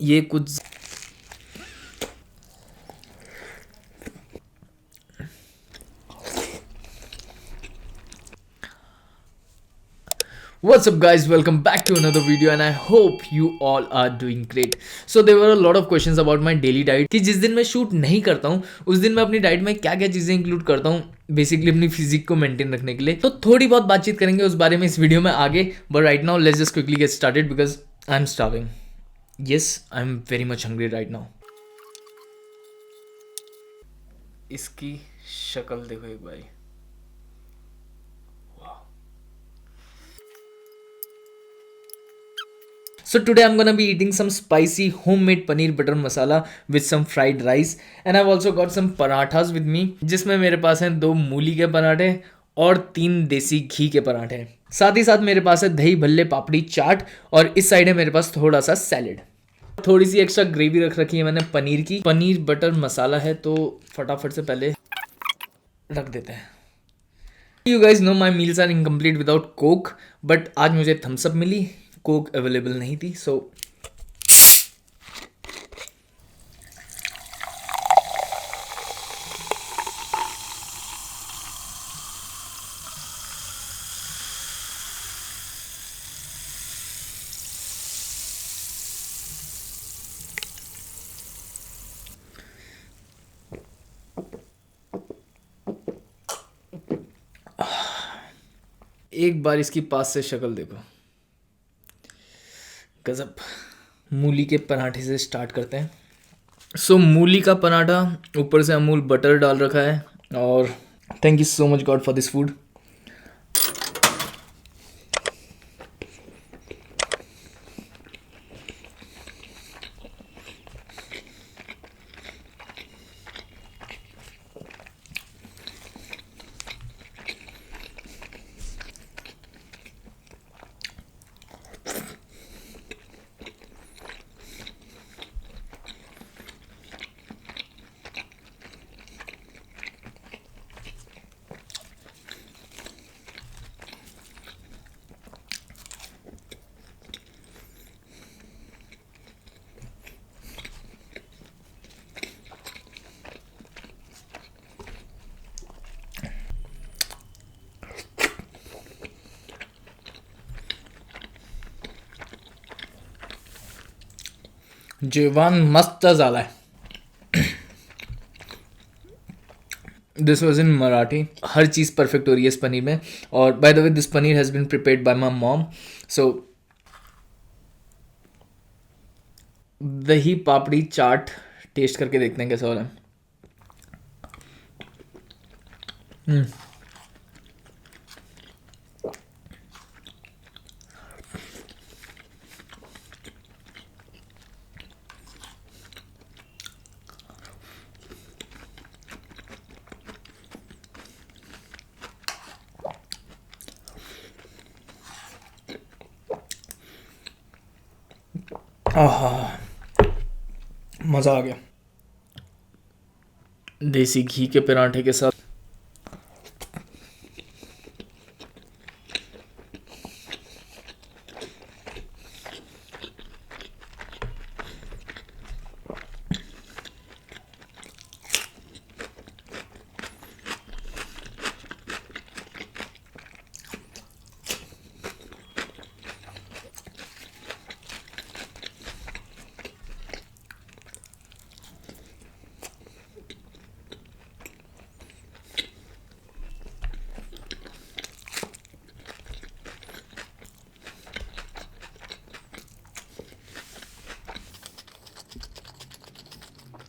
ये कुछ What's up guys, welcome back to another video and I hope you all are doing great. So there were a lot of questions about my daily diet कि जिस दिन मैं shoot नहीं करता हूँ उस दिन मैं अपनी डाइट में क्या क्या चीज़ें इंक्लूड करता हूँ बेसिकली अपनी फिजिक को मेंटेन रखने के लिए. तो थोड़ी बहुत बातचीत करेंगे उस बारे में इस वीडियो में आगे. But right now let's just quickly get started because I am starving. Yes, I am very much hungry right now. इसकी शक्ल देखो एक भाई. So today I'm gonna be eating some spicy homemade paneer butter masala with some fried rice and I've also got some parathas with me जिसमें मेरे पास हैं 2 मूली के पराठे और 3 देसी घी के पराठे. साथ ही साथ मेरे पास है दही भल्ले पापड़ी चाट और इस साइड है मेरे पास थोड़ा सा सैलेड. थोड़ी सी एक्स्ट्रा ग्रेवी रख रखी है मैंने पनीर की. पनीर बटर मसाला है तो फटाफट से पहले रख देते हैं. You guys know my meals are incomplete without coke but आज मुझे थम्स अप मिली, कोक अवेलेबल नहीं थी. सो एक बार इसकी पास से शक्ल देखो. गजब. मूली के पराठे से स्टार्ट करते हैं. सो मूली का पराठा, ऊपर से अमूल बटर डाल रखा है और thank you so much god for this food. जेवान मस्त झाला है. This was in Marathi. हर चीज़ परफेक्ट हो रही है इस पनीर में. और by the way this paneer has been prepared by my mom. So dahi papdi chaat test करके देखते हैं कैसा हो रहा है. आहा, मज़ा आ गया. देसी घी के पराठे के साथ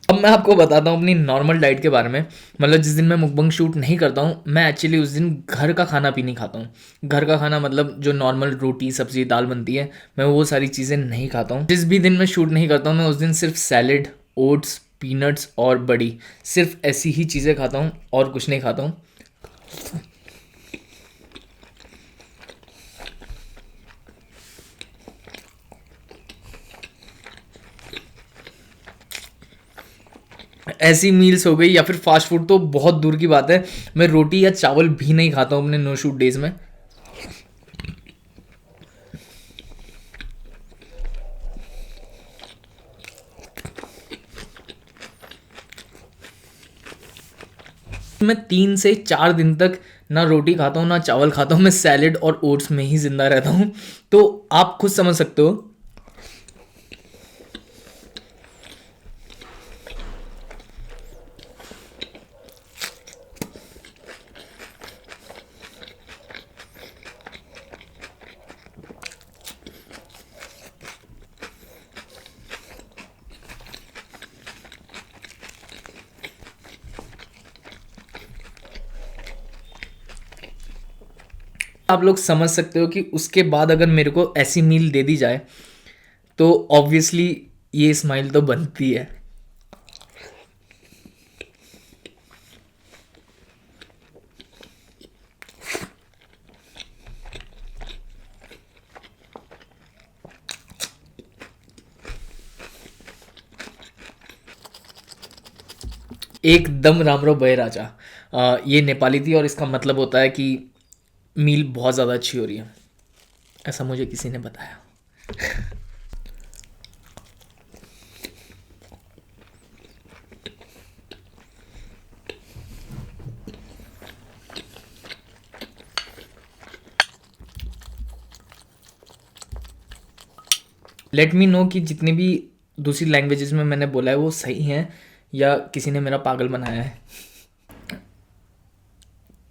अब मैं आपको बताता हूँ अपनी नॉर्मल डाइट के बारे में. मतलब जिस दिन मैं मुकबंग शूट नहीं करता हूँ मैं एक्चुअली उस दिन घर का खाना भी नहीं खाता हूँ. घर का खाना मतलब जो नॉर्मल रोटी सब्जी दाल बनती है मैं वो सारी चीज़ें नहीं खाता हूँ. जिस भी दिन मैं शूट नहीं करता हूँ मैं उस दिन सिर्फ सैलेड, ओट्स, पीनट्स और बड़ी, सिर्फ ऐसी ही चीज़ें खाता हूँ और कुछ नहीं खाता हूँ. ऐसी मील्स हो गई या फिर फास्ट फूड तो बहुत दूर की बात है. मैं रोटी या चावल भी नहीं खाता हूँ अपने नो शूट डेज में. मैं 3 से 4 दिन तक ना रोटी खाता हूँ ना चावल खाता हूँ, मैं सैलेड और ओट्स में ही ज़िंदा रहता हूँ। तो आप खुद समझ सकते हो। आप लोग समझ सकते हो कि उसके बाद अगर मेरे को ऐसी मील दे दी जाए तो ऑब्वियसली ये स्माइल तो बनती है। एकदम रामरो बहे राजा। ये नेपाली थी और इसका मतलब होता है कि मील बहुत ज़्यादा अच्छी हो रही है, ऐसा मुझे किसी ने बताया। लेट मी नो कि जितनी भी दूसरी लैंग्वेजेस में मैंने बोला है वो सही हैं या किसी ने मेरा पागल बनाया है।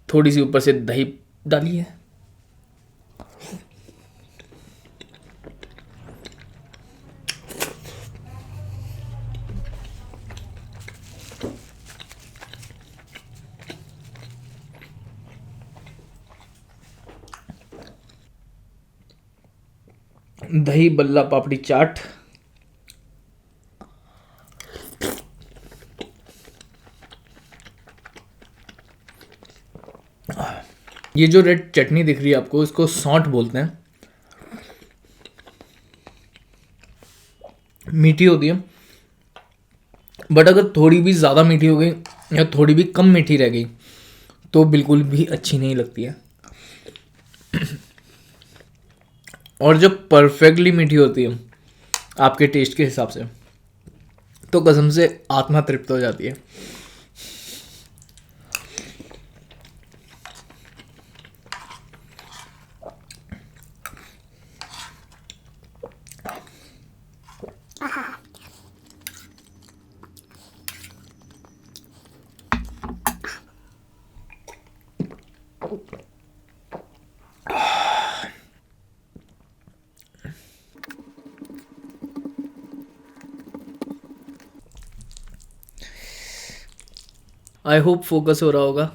थोड़ी सी ऊपर से दही डाली है। दही बल्ला पापड़ी चाट। ये जो रेड चटनी दिख रही है आपको, इसको सौंठ बोलते हैं। मीठी होती है, बट अगर थोड़ी भी ज़्यादा मीठी हो गई या थोड़ी भी कम मीठी रह गई तो बिल्कुल भी अच्छी नहीं लगती है। और जब परफेक्टली मीठी होती है आपके टेस्ट के हिसाब से तो कसम से आत्मा तृप्त हो जाती है। आई होप फोकस हो रहा होगा।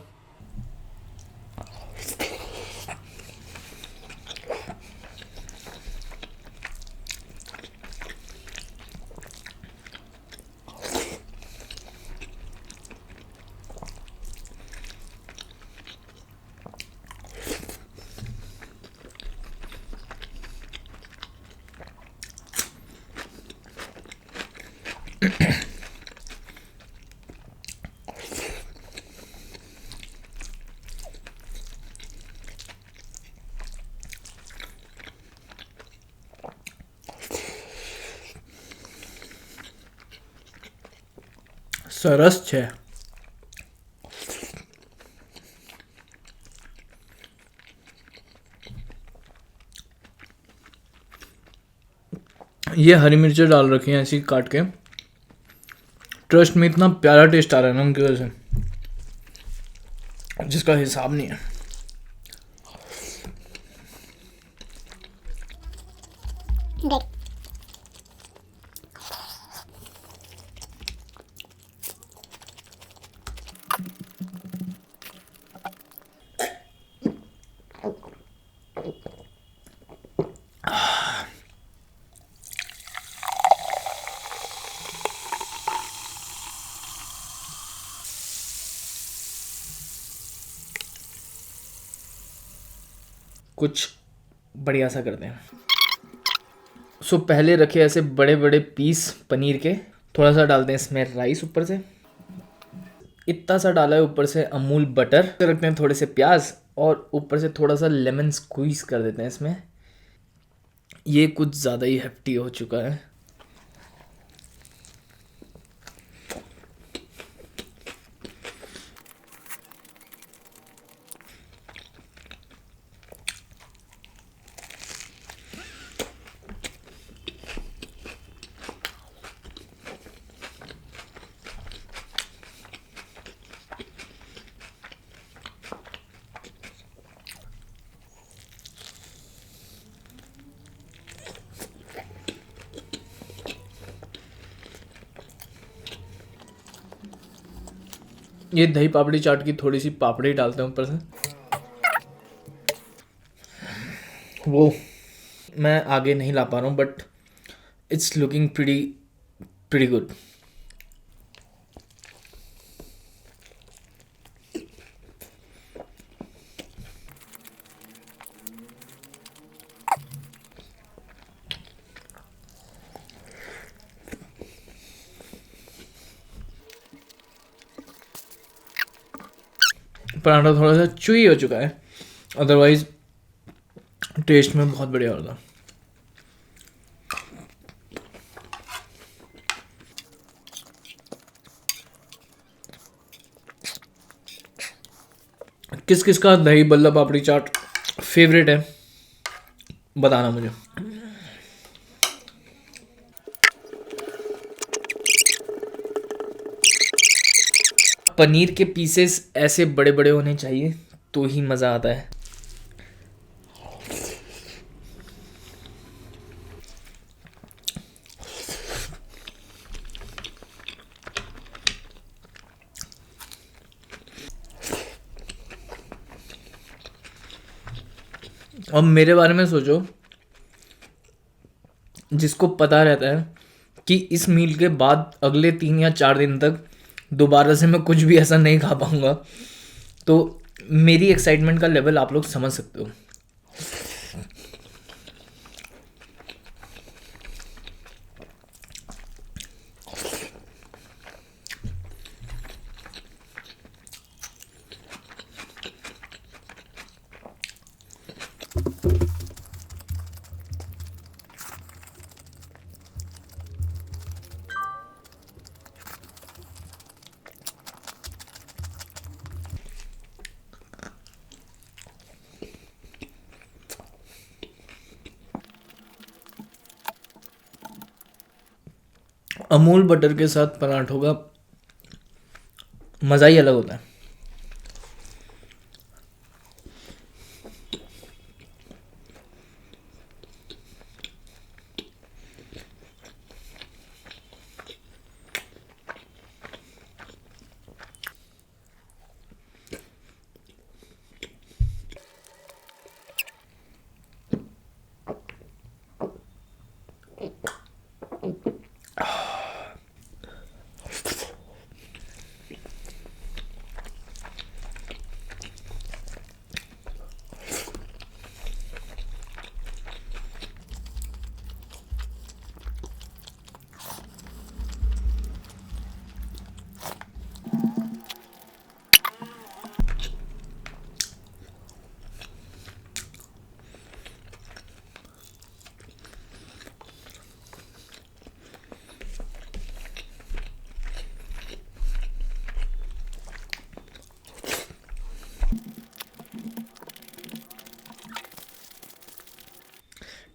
सरस છે। ये हरी मिर्चें डाल रखी हैं ऐसी काट के, ट्रस्ट में इतना प्यारा टेस्ट आ रहा है ना उनकी वजह से, जिसका हिसाब नहीं है। कुछ बढ़िया सा करते हैं। सो पहले रखे ऐसे बड़े बड़े पीस पनीर के, थोड़ा सा डालते हैं इसमें राइस ऊपर से, इतना सा डाला है ऊपर से अमूल बटर, रखते हैं थोड़े से प्याज और ऊपर से थोड़ा सा लेमन स्क्वीज कर देते हैं इसमें। ये कुछ ज़्यादा ही हेफ्टी हो चुका है। ये दही पापड़ी चाट की थोड़ी सी पापड़ी डालते हैं ऊपर से। वो मैं आगे नहीं ला पा रहा हूँ but it's looking pretty pretty good. Paratha थोड़ा सा चुई हो चुका है, अदरवाइज टेस्ट में बहुत बढ़िया होता। किस किस का दही बल्ला पापड़ी चाट फेवरेट है बताना मुझे। पनीर के पीसेस ऐसे बड़े बड़े होने चाहिए तो ही मज़ा आता है। अब मेरे बारे में सोचो, जिसको पता रहता है कि इस मील के बाद अगले 3 या 4 दिन तक दोबारा से मैं कुछ भी ऐसा नहीं खा पाऊंगा, तो मेरी एक्साइटमेंट का लेवल आप लोग समझ सकते हो। अमूल बटर के साथ पराठों का मज़ा ही अलग होता है।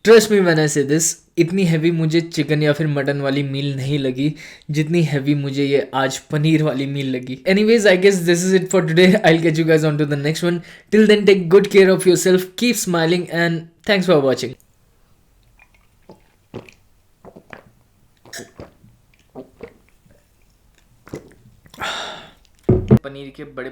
ट्रस्ट मी व्हेन आई से दिस, इतनी हैवी मुझे चिकन या फिर मटन वाली मील नहीं लगी जितनी हैवी मुझे ये आज पनीर वाली मील लगी। Anyways I guess this is it for today. I will get you guys on to the next one. Till then take good care of yourself, keep smiling and thanks for watching. Paneer के बड़े